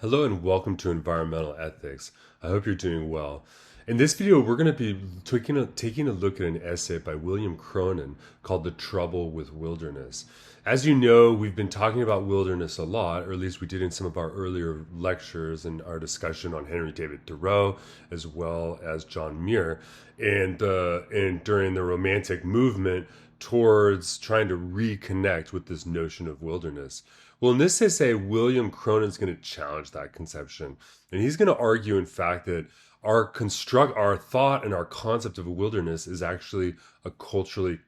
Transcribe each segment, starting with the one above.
Hello and welcome to Environmental Ethics. I hope you're doing well. In this video, we're going to be taking a look at an essay by William Cronon called The Trouble with Wilderness. As you know, we've been talking about wilderness a lot, or at least we did in some of our earlier lectures and our discussion on Henry David Thoreau, as well as John Muir, and during the Romantic movement towards trying to reconnect with this notion of wilderness. Well, in this essay, William Cronon is going to challenge that conception. And he's going to argue, in fact, that our thought and our concept of a wilderness is actually a culturally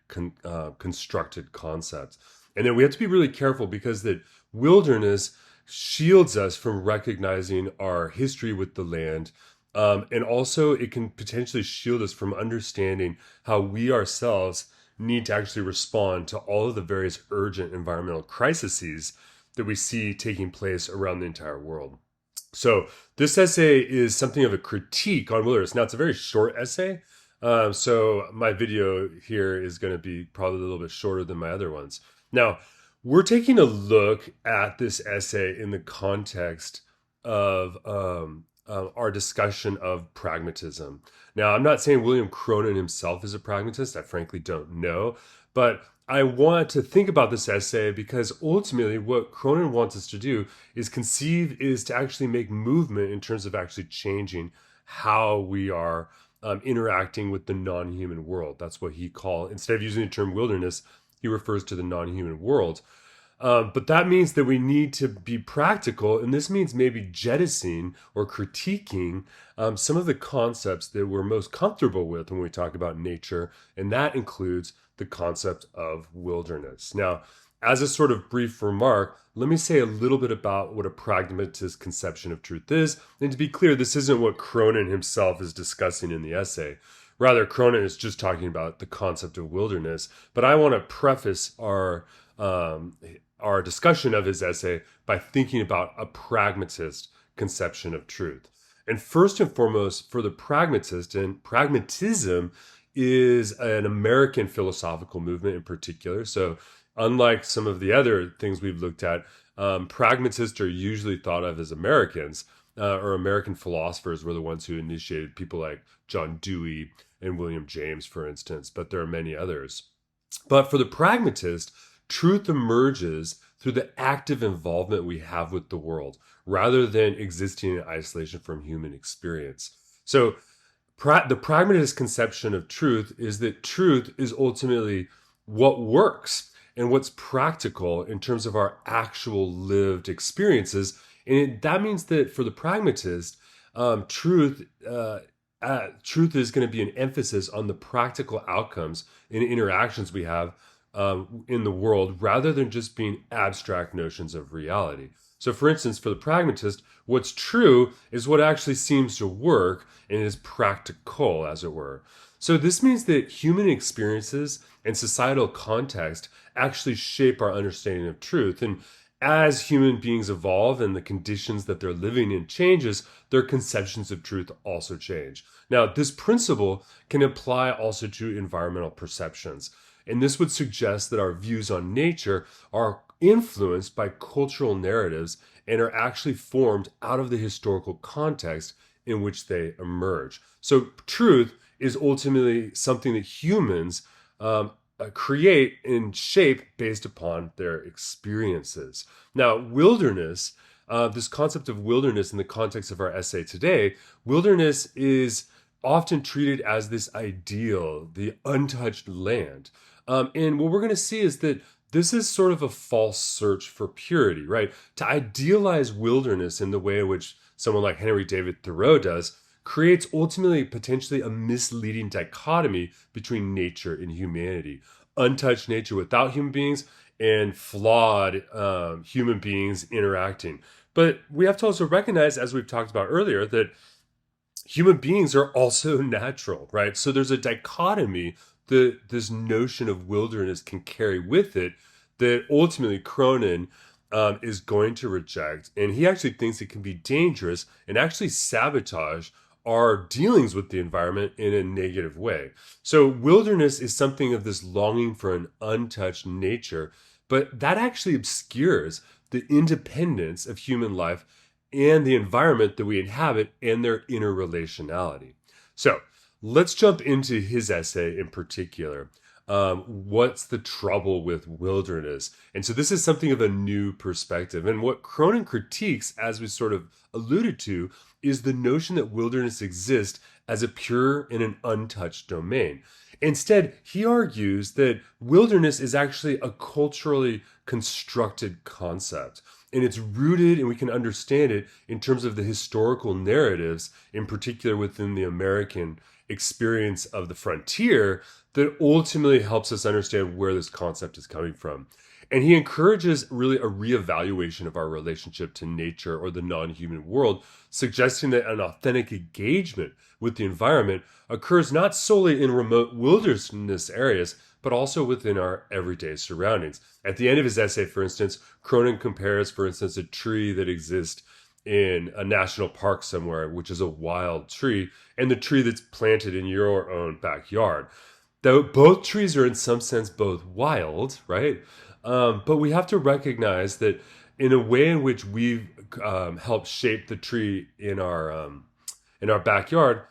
constructed concept. And then we have to be really careful because that wilderness shields us from recognizing our history with the land. And also it can potentially shield us from understanding how we ourselves need to actually respond to all of the various urgent environmental crises that we see taking place around the entire world. So this essay is something of a critique on wilderness. Now, it's a very short essay, so my video here is going to be probably a little bit shorter than my other ones. Now, we're taking a look at this essay in the context of our discussion of pragmatism. Now, I'm not saying William Cronon himself is a pragmatist. I frankly don't know, but I want to think about this essay because ultimately what Cronon wants us to do is to actually make movement in terms of actually changing how we are interacting with the non-human world. That's what instead of using the term wilderness, he refers to the non-human world. But that means that we need to be practical, and this means maybe jettisoning or critiquing some of the concepts that we're most comfortable with when we talk about nature, and that includes the concept of wilderness. Now, as a sort of brief remark, let me say a little bit about what a pragmatist conception of truth is. And to be clear, this isn't what Cronon himself is discussing in the essay. Rather, Cronon is just talking about the concept of wilderness. But I want to preface our discussion of his essay by thinking about a pragmatist conception of truth. And first and foremost, for the pragmatist, and pragmatism is an American philosophical movement in particular. So unlike some of the other things we've looked at, pragmatists are usually thought of as Americans, or American philosophers were the ones who initiated, people like John Dewey and William James, for instance, but there are many others. But for the pragmatist, truth emerges through the active involvement we have with the world, rather than existing in isolation from human experience. So the pragmatist conception of truth is that truth is ultimately what works and what's practical in terms of our actual lived experiences. And that means that for the pragmatist, truth is going to be an emphasis on the practical outcomes and interactions we have in the world, rather than just being abstract notions of reality. So for instance, for the pragmatist, what's true is what actually seems to work and is practical, as it were. So this means that human experiences and societal context actually shape our understanding of truth. And as human beings evolve and the conditions that they're living in changes, their conceptions of truth also change. Now, this principle can apply also to environmental perceptions. And this would suggest that our views on nature are influenced by cultural narratives and are actually formed out of the historical context in which they emerge. So truth is ultimately something that humans create and shape based upon their experiences. Now, wilderness, this concept of wilderness in the context of our essay today, wilderness is often treated as this ideal, the untouched land. And what we're going to see is that this is sort of a false search for purity, right? To idealize wilderness in the way in which someone like Henry David Thoreau does creates ultimately potentially a misleading dichotomy between nature and humanity. Untouched nature without human beings and flawed human beings interacting. But we have to also recognize, as we've talked about earlier, that human beings are also natural, right? So there's a dichotomy that this notion of wilderness can carry with it that ultimately Cronon is going to reject. And he actually thinks it can be dangerous and actually sabotage our dealings with the environment in a negative way. So wilderness is something of this longing for an untouched nature, but that actually obscures the independence of human life and the environment that we inhabit and their interrelationality. So let's jump into his essay in particular. What's the trouble with wilderness? And so this is something of a new perspective. And what Cronon critiques, as we sort of alluded to, is the notion that wilderness exists as a pure and an untouched domain. Instead, he argues that wilderness is actually a culturally constructed concept. And it's rooted, and we can understand it in terms of the historical narratives, in particular within the American experience of the frontier, that ultimately helps us understand where this concept is coming from. And he encourages really a reevaluation of our relationship to nature or the non-human world, suggesting that an authentic engagement with the environment occurs not solely in remote wilderness areas, but also within our everyday surroundings. At the end of his essay, for instance, Cronon compares, for instance, a tree that exists in a national park somewhere, which is a wild tree, and the tree that's planted in your own backyard. Though both trees are in some sense both wild, right? But we have to recognize that in a way in which we've helped shape the tree in our backyard,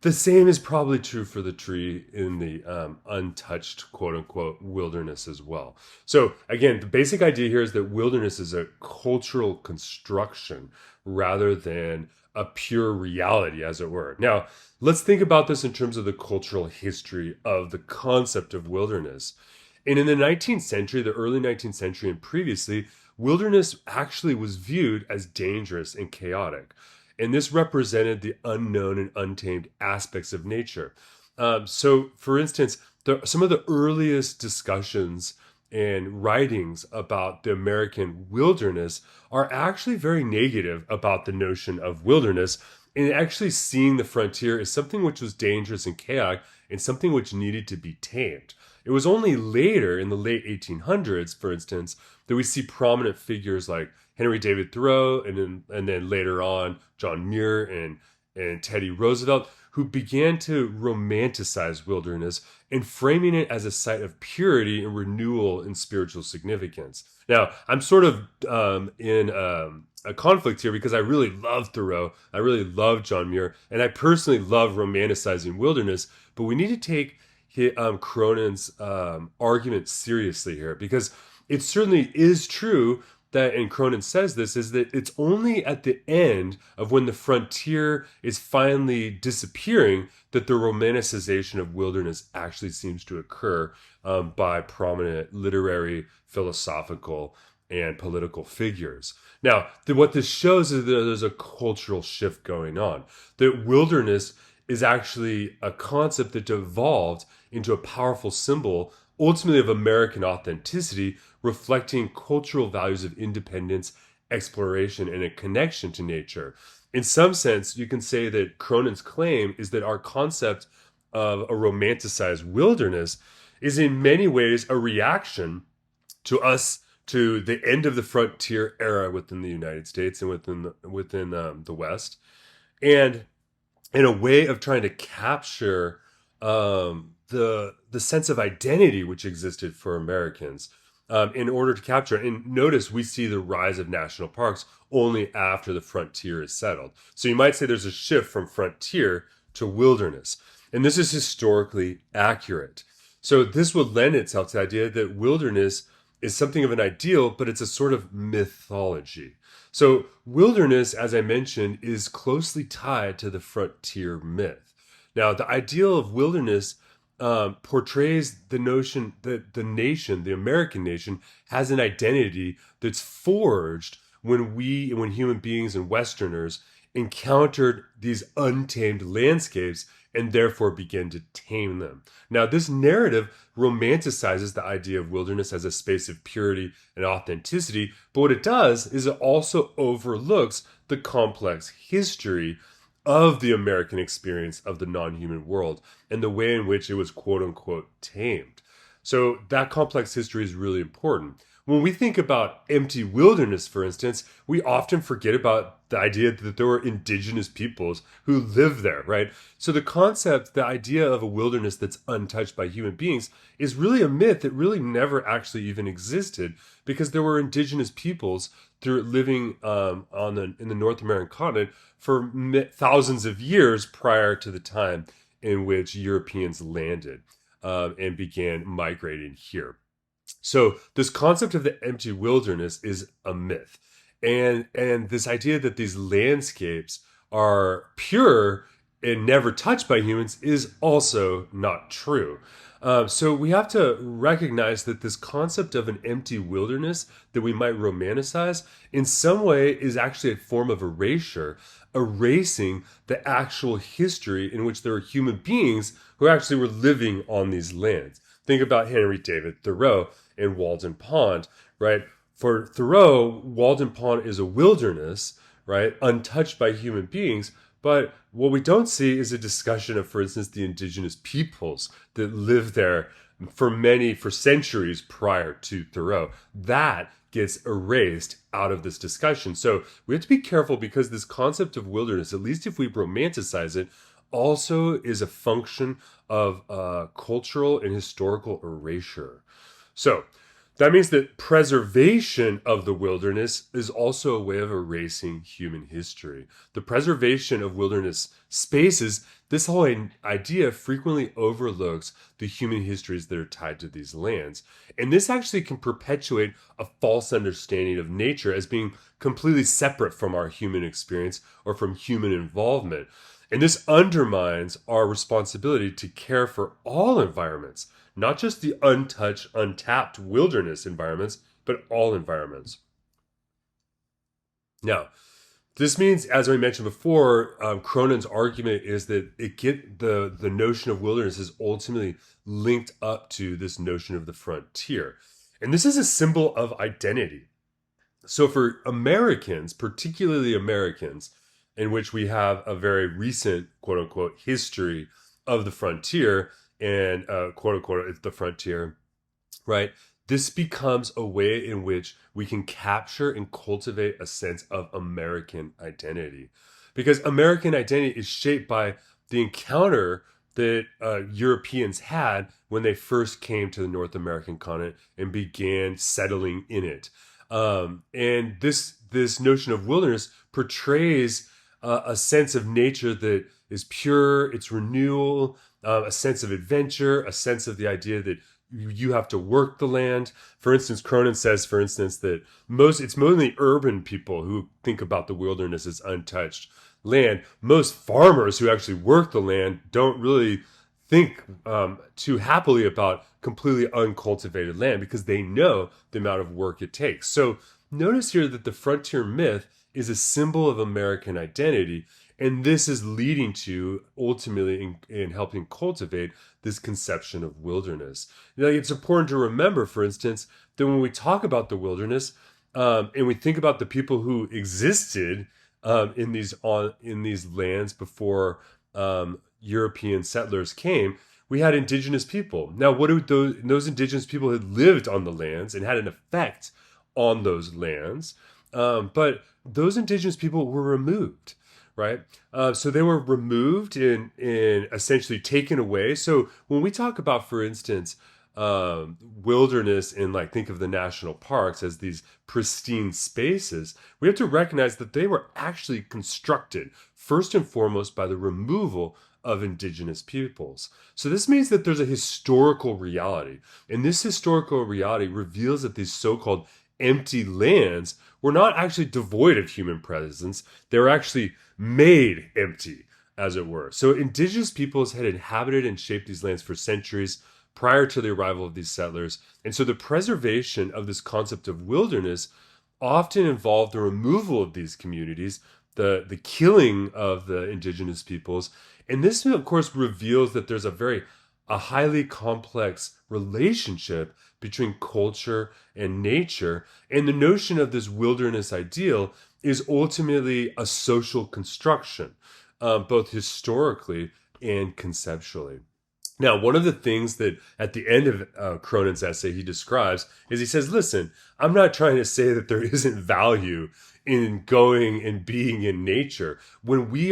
the same is probably true for the tree in the untouched, quote unquote, wilderness as well. So again, the basic idea here is that wilderness is a cultural construction rather than a pure reality, as it were. Now, let's think about this in terms of the cultural history of the concept of wilderness. And in the 19th century, the early 19th century and previously, wilderness actually was viewed as dangerous and chaotic. And this represented the unknown and untamed aspects of nature. So, for instance, some of the earliest discussions and writings about the American wilderness are actually very negative about the notion of wilderness, and actually seeing the frontier as something which was dangerous and chaotic and something which needed to be tamed. It was only later, in the late 1800s, for instance, that we see prominent figures like Henry David Thoreau and then later on John Muir and Teddy Roosevelt, who began to romanticize wilderness and framing it as a site of purity and renewal and spiritual significance. Now, I'm sort of in a conflict here because I really love Thoreau, I really love John Muir, and I personally love romanticizing wilderness, but we need to take Cronon's argument seriously here, because it certainly is true that, and Cronon says this, is that it's only at the end of when the frontier is finally disappearing that the romanticization of wilderness actually seems to occur by prominent literary, philosophical, and political figures. Now, what this shows is that there's a cultural shift going on, that wilderness is actually a concept that evolved into a powerful symbol, ultimately of American authenticity, reflecting cultural values of independence, exploration, and a connection to nature. In some sense, you can say that Cronon's claim is that our concept of a romanticized wilderness is in many ways a reaction to the end of the frontier era within the United States and within the West, and in a way of trying to capture the sense of identity which existed for Americans in order to capture it. And notice we see the rise of national parks only after the frontier is settled. So you might say there's a shift from frontier to wilderness. And this is historically accurate. So this would lend itself to the idea that wilderness is something of an ideal, but it's a sort of mythology. So wilderness, as I mentioned, is closely tied to the frontier myth. Now, the ideal of wilderness portrays the notion that the American nation, has an identity that's forged when human beings and Westerners encountered these untamed landscapes and therefore began to tame them. Now, this narrative romanticizes the idea of wilderness as a space of purity and authenticity, but what it does is it also overlooks the complex history of the American experience of the non-human world and the way in which it was quote unquote tamed. So that complex history is really important. when we think about empty wilderness, for instance, we often forget about the idea that there were indigenous peoples who lived there, right? So the concept, the idea of a wilderness that's untouched by human beings is really a myth that really never actually even existed, because there were indigenous peoples through living in the North American continent for thousands of years prior to the time in which Europeans landed and began migrating here. So this concept of the empty wilderness is a myth. And this idea that these landscapes are pure and never touched by humans is also not true. So we have to recognize that this concept of an empty wilderness that we might romanticize in some way is actually a form of erasure, erasing the actual history in which there were human beings who actually were living on these lands. Think about Henry David Thoreau in Walden Pond, right? For Thoreau, Walden Pond is a wilderness, right? Untouched by human beings. But what we don't see is a discussion of, for instance, the indigenous peoples that lived there for centuries prior to Thoreau. That gets erased out of this discussion. So we have to be careful, because this concept of wilderness, at least if we romanticize it, also is a function of cultural and historical erasure. So that means that preservation of the wilderness is also a way of erasing human history. The preservation of wilderness spaces, this whole idea frequently overlooks the human histories that are tied to these lands. And this actually can perpetuate a false understanding of nature as being completely separate from our human experience or from human involvement. And this undermines our responsibility to care for all environments, not just the untouched, untapped wilderness environments, but all environments. Now, this means, as I mentioned before, Cronon's argument is that the notion of wilderness is ultimately linked up to this notion of the frontier. And this is a symbol of identity. So for Americans, particularly Americans, in which we have a very recent, quote unquote, history of the frontier, and quote unquote, it's the frontier, right? This becomes a way in which we can capture and cultivate a sense of American identity. Because American identity is shaped by the encounter that Europeans had when they first came to the North American continent and began settling in it. And this notion of wilderness portrays a sense of nature that is pure, it's renewal, a sense of adventure, a sense of the idea that you have to work the land. For instance, Cronon says, for instance, that it's mostly urban people who think about the wilderness as untouched land. Most farmers who actually work the land don't really think too happily about completely uncultivated land, because they know the amount of work it takes. So notice here that the frontier myth is a symbol of American identity, and this is leading to, ultimately, in helping cultivate this conception of wilderness. Now, it's important to remember, for instance, that when we talk about the wilderness, and we think about the people who existed in these lands before European settlers came, we had indigenous people. Now, what do those indigenous people had lived on the lands and had an effect on those lands, but those indigenous people were removed, right? So they were removed and essentially taken away. So when we talk about, for instance, wilderness and think of the national parks as these pristine spaces, we have to recognize that they were actually constructed first and foremost by the removal of indigenous peoples. So this means that there's a historical reality, and this historical reality reveals that these so-called empty lands were not actually devoid of human presence. They were actually made empty, as it were. So indigenous peoples had inhabited and shaped these lands for centuries prior to the arrival of these settlers. And so the preservation of this concept of wilderness often involved the removal of these communities, the killing of the indigenous peoples. And this, of course, reveals that there's a highly complex relationship between culture and nature. And the notion of this wilderness ideal is ultimately a social construction, both historically and conceptually. Now, one of the things that at the end of Cronon's essay he describes is he says, listen, I'm not trying to say that there isn't value in going and being in nature. When we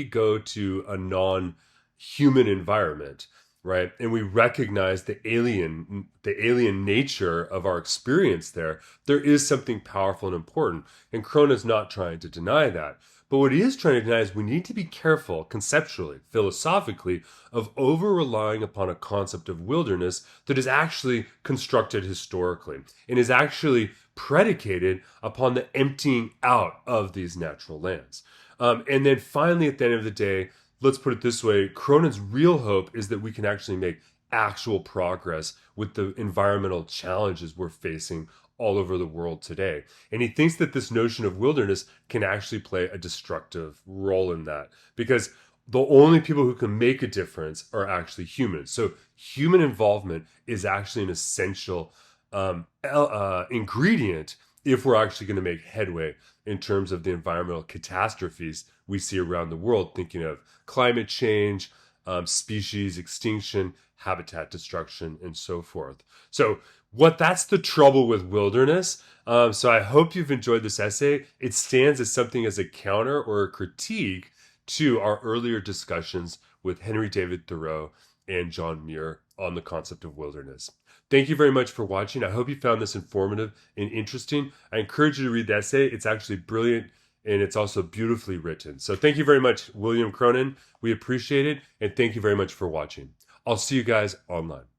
go to a non-human environment, right, and we recognize the alien nature of our experience there is something powerful and important. And Cronon's not trying to deny that. But what he is trying to deny is we need to be careful conceptually, philosophically, of over-relying upon a concept of wilderness that is actually constructed historically and is actually predicated upon the emptying out of these natural lands. And then finally, at the end of the day, let's put it this way, Cronon's real hope is that we can actually make actual progress with the environmental challenges we're facing all over the world today. And he thinks that this notion of wilderness can actually play a destructive role in that, because the only people who can make a difference are actually humans. So human involvement is actually an essential ingredient if we're actually going to make headway in terms of the environmental catastrophes we see around the world, thinking of climate change, species extinction, habitat destruction, and so forth. So that's the trouble with wilderness. So I hope you've enjoyed this essay. It stands as something as a counter or a critique to our earlier discussions with Henry David Thoreau and John Muir on the concept of wilderness. Thank you very much for watching. I hope you found this informative and interesting. I encourage you to read the essay. It's actually brilliant, and it's also beautifully written. So thank you very much, William Cronon. We appreciate it, and thank you very much for watching. I'll see you guys online.